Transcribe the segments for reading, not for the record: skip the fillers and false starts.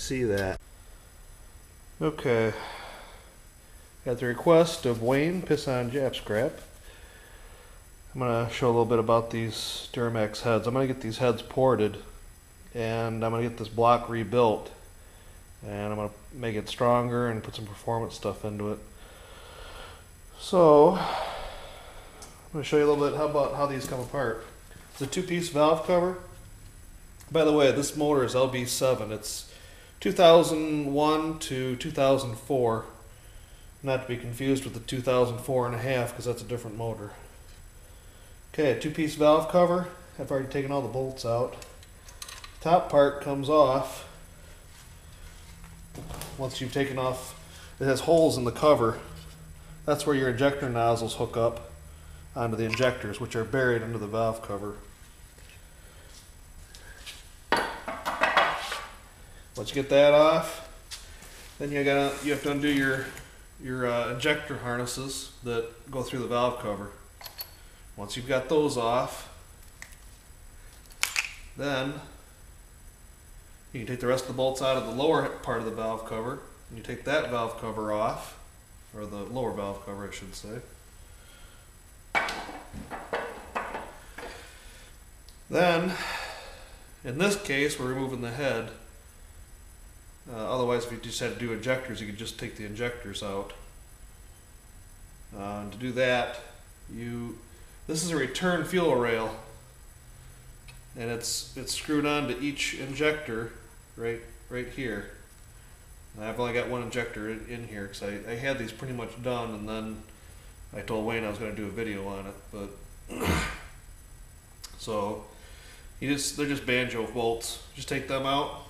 see that. Okay. At the request of Wayne Pisson Jap Scrap, I'm going to show a little bit about these Duramax heads. I'm going to get these heads ported, and I'm going to get this block rebuilt, and I'm going to make it stronger and put some performance stuff into it. So, I'm going to show you a little bit about how these come apart. It's a two-piece valve cover. By the way, this motor is LB7. It's 2001 to 2004. Not to be confused with the 2004 and a half, because that's a different motor. Okay, two-piece valve cover. I've already taken all the bolts out. Top part comes off. Once you've taken off, it has holes in the cover. That's where your injector nozzles hook up onto the injectors, which are buried under the valve cover. Once you get that off, then you have to undo your injector harnesses that go through the valve cover. Once you've got those off, then you can take the rest of the bolts out of the lower part of the valve cover, and you take that valve cover off, or the lower valve cover I should say. Then, in this case, we're removing the head. Otherwise, if you just had to do injectors, you could just take the injectors out. And to do that, this is a return fuel rail, and it's screwed onto each injector right here. And I've only got one injector in here because I had these pretty much done, and then I told Wayne I was going to do a video on it. But so they're just banjo bolts. Just take them out,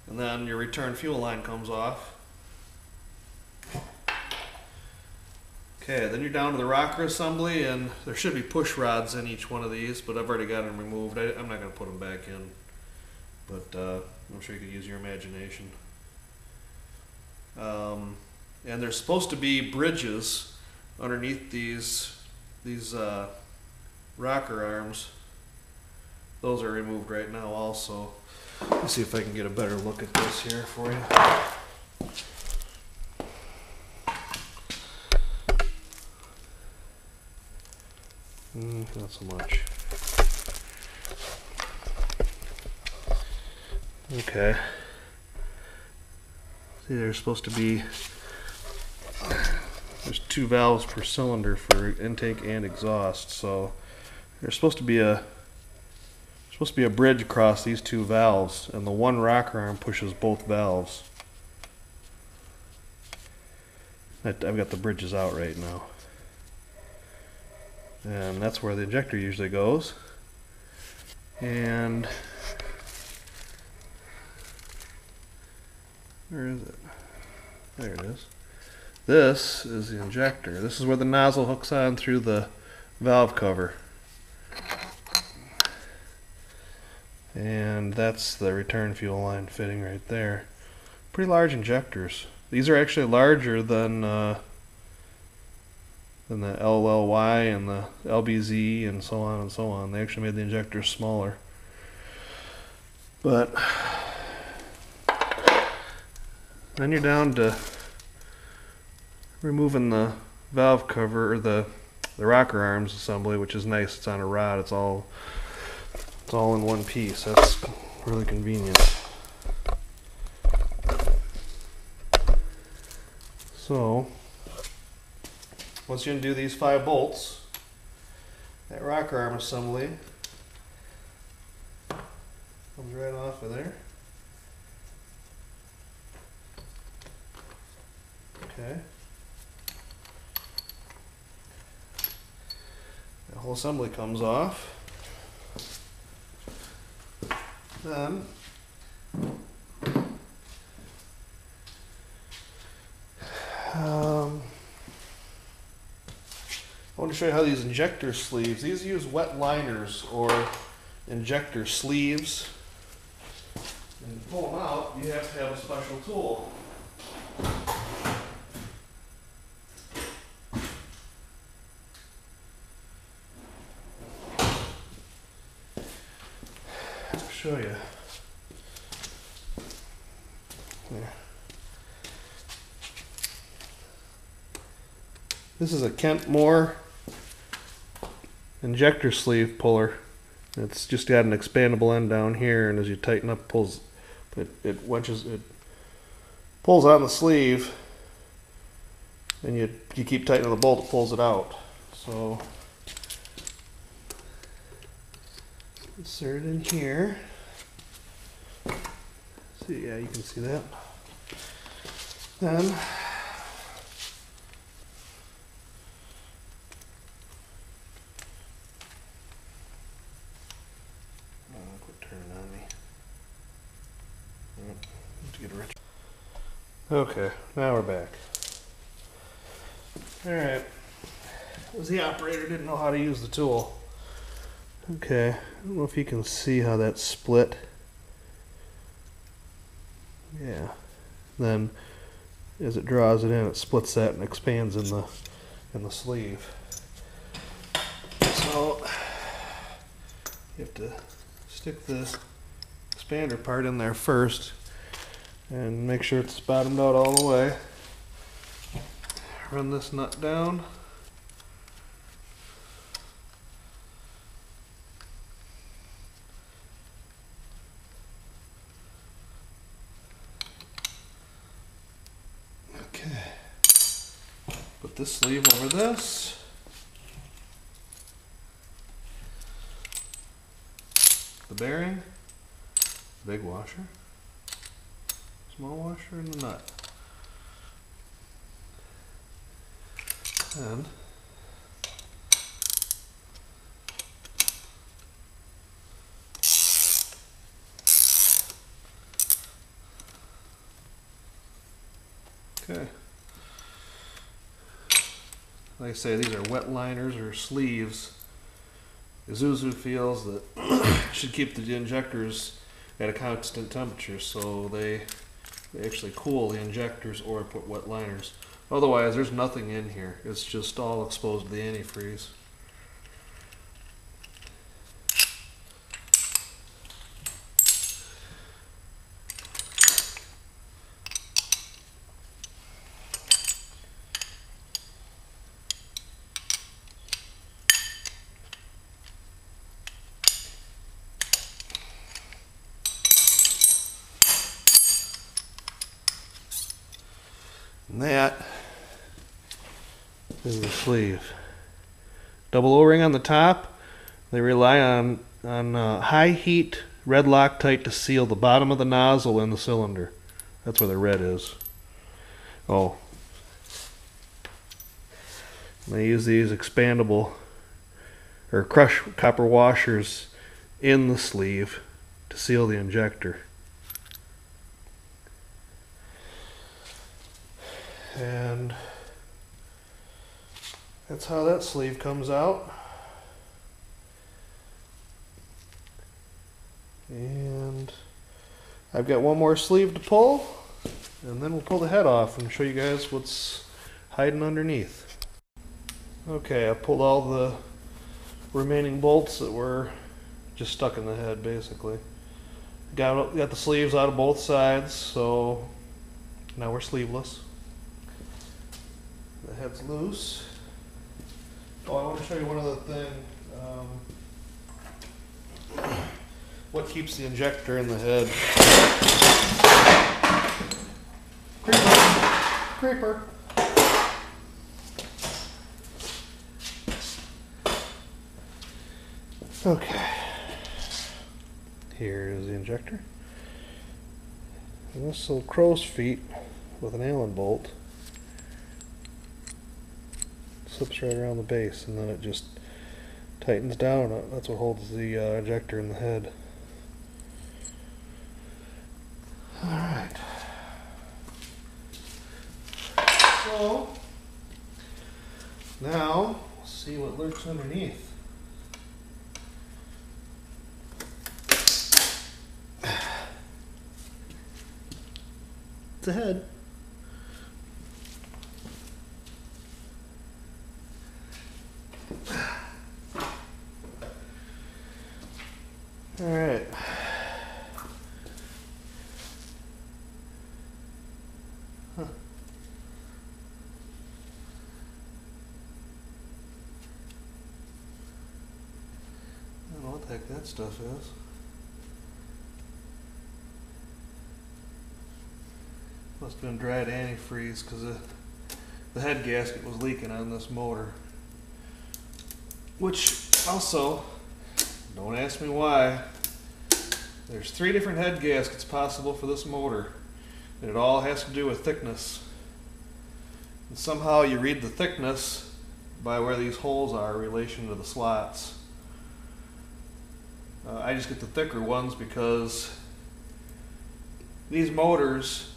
and then your return fuel line comes off. Okay, then you're down to the rocker assembly, and there should be push rods in each one of these, but I've already got them removed. I'm not going to put them back in, but I'm sure you could use your imagination. And there's supposed to be bridges underneath these rocker arms. Those are removed right now also. Let's see if I can get a better look at this here for you. Not so much. Okay. See, there's supposed to be, there's 2 valves per cylinder for intake and exhaust, so there's supposed to be a bridge across these 2 valves, and the one rocker arm pushes both valves. I've got the bridges out right now. And that's where the injector usually goes. And where is it? There it is. This is the injector. This is where the nozzle hooks on through the valve cover. And that's the return fuel line fitting right there. Pretty large injectors. These are actually larger than the LLY and the LBZ and so on and so on. They actually made the injectors smaller. But then you're down to removing the valve cover, or the rocker arms assembly, which is nice. It's on a rod. It's all in one piece. That's really convenient. So once you undo these 5 bolts, that rocker arm assembly comes right off of there. Okay. The whole assembly comes off. Then I want to show you how these injector sleeves, these use wet liners or injector sleeves. And to pull them out, you have to have a special tool. I'll show you. There. This is a Kent Moore injector sleeve puller. It's just got an expandable end down here, and as you tighten up, pulls it pulls on the sleeve, and you keep tightening the bolt, it pulls it out. So insert it in here. See, yeah, you can see that. Then quit turning on me. To get rich. Okay, now we're back. Alright. Was the operator didn't know how to use the tool. Okay, I don't know if you can see how that's split. Yeah. Then as it draws it in, it splits that and expands in the sleeve. So you have to stick the expander part in there first and make sure it's bottomed out all the way. Run this nut down. Okay. Put this sleeve over this. The bearing, big washer, small washer, and the nut. And okay. Like I say, these are wet liners or sleeves. Isuzu feels that should keep the injectors at a constant temperature, so they actually cool the injectors or put wet liners. Otherwise, there's nothing in here. It's just all exposed to the antifreeze. And that is the sleeve. Double O-ring on the top. They rely on high heat red Loctite to seal the bottom of the nozzle and the cylinder. That's where the red is. Oh. They use these expandable or crush copper washers in the sleeve to seal the injector. And that's how that sleeve comes out. And I've got one more sleeve to pull, and then we'll pull the head off and show you guys what's hiding underneath. Okay, I pulled all the remaining bolts that were just stuck in the head, basically. Got the sleeves out of both sides, so now we're sleeveless. The head's loose. Oh, I want to show you one other thing. What keeps the injector in the head? Creeper. Creeper. Okay. Here is the injector. And this little crow's feet with an Allen bolt slips right around the base, and then it just tightens down. That's what holds the injector in the head. Alright. So, now, we'll see what lurks underneath. It's a head. Alright. Huh. I don't know what the heck that stuff is. Must have been dried antifreeze because the head gasket was leaking on this motor. Which also, don't ask me why, there's 3 different head gaskets possible for this motor. And it all has to do with thickness. And somehow you read the thickness by where these holes are in relation to the slots. I just get the thicker ones because these motors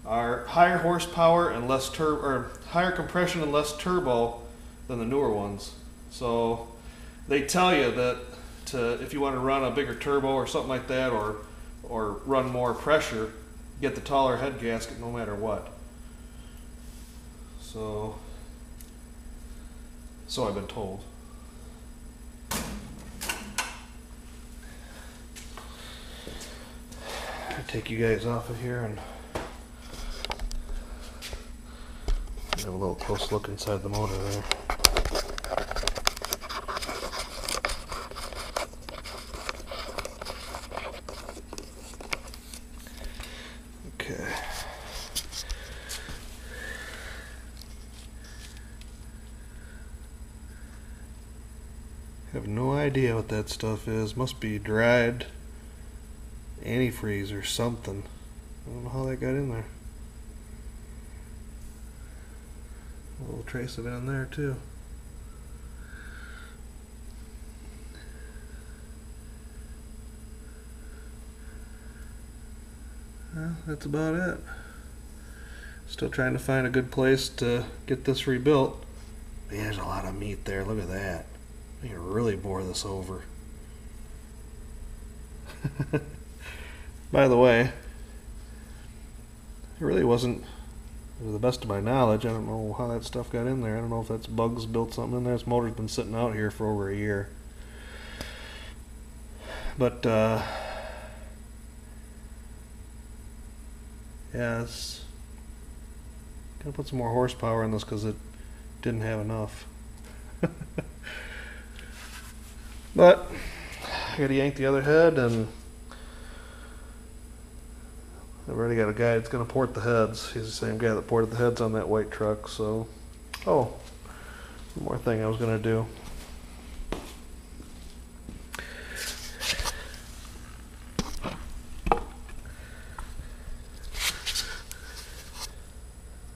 are higher horsepower and less or higher compression and less turbo than the newer ones. So they tell you that if you want to run a bigger turbo or something like that, or run more pressure, get the taller head gasket no matter what. So I've been told. I'll take you guys off of here and have a little close look inside the motor there. Okay. Have no idea what that stuff is. Must be dried antifreeze or something. I don't know how that got in there. A little trace of it in there too. Well, that's about it. Still trying to find a good place to get this rebuilt. Man, there's a lot of meat there. Look at that. I can really bore this over. By the way, it really wasn't, to the best of my knowledge, I don't know how that stuff got in there. I don't know if that's bugs built something in there. This motor's been sitting out here for over a year. But, yeah, it's gonna put some more horsepower in this because it didn't have enough. But I gotta yank the other head, and I've already got a guy that's gonna port the heads. He's the same guy that ported the heads on that white truck. So, oh, one more thing I was gonna do. I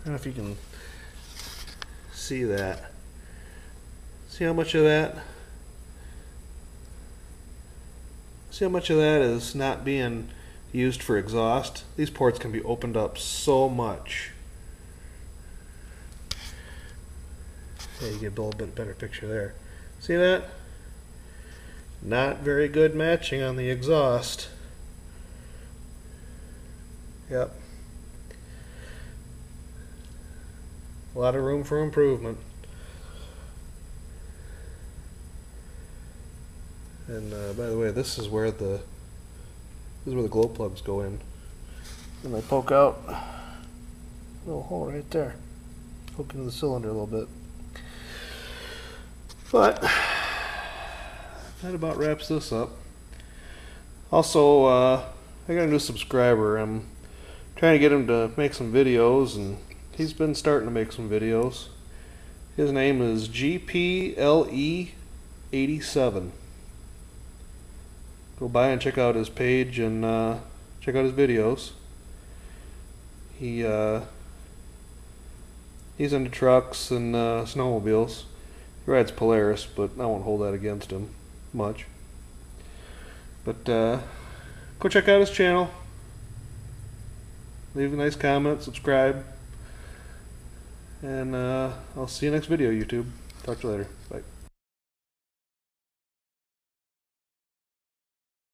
don't know if you can see that. See how much of that? See how much of that is not being used for exhaust? These ports can be opened up so much. Yeah, you get a little bit better picture there. See that? Not very good matching on the exhaust. Yep. A lot of room for improvement. And by the way, this is where the glow plugs go in. And they poke out a little hole right there. Poke into the cylinder a little bit. But that about wraps this up. Also, I got a new subscriber. I'm trying to get him to make some videos, and he's been starting to make some videos. His name is GPLE87. Go by and check out his page and check out his videos. He's into trucks and snowmobiles. He rides Polaris, but I won't hold that against him much. But go check out his channel. Leave a nice comment, subscribe, and I'll see you next video, YouTube. Talk to you later. Bye.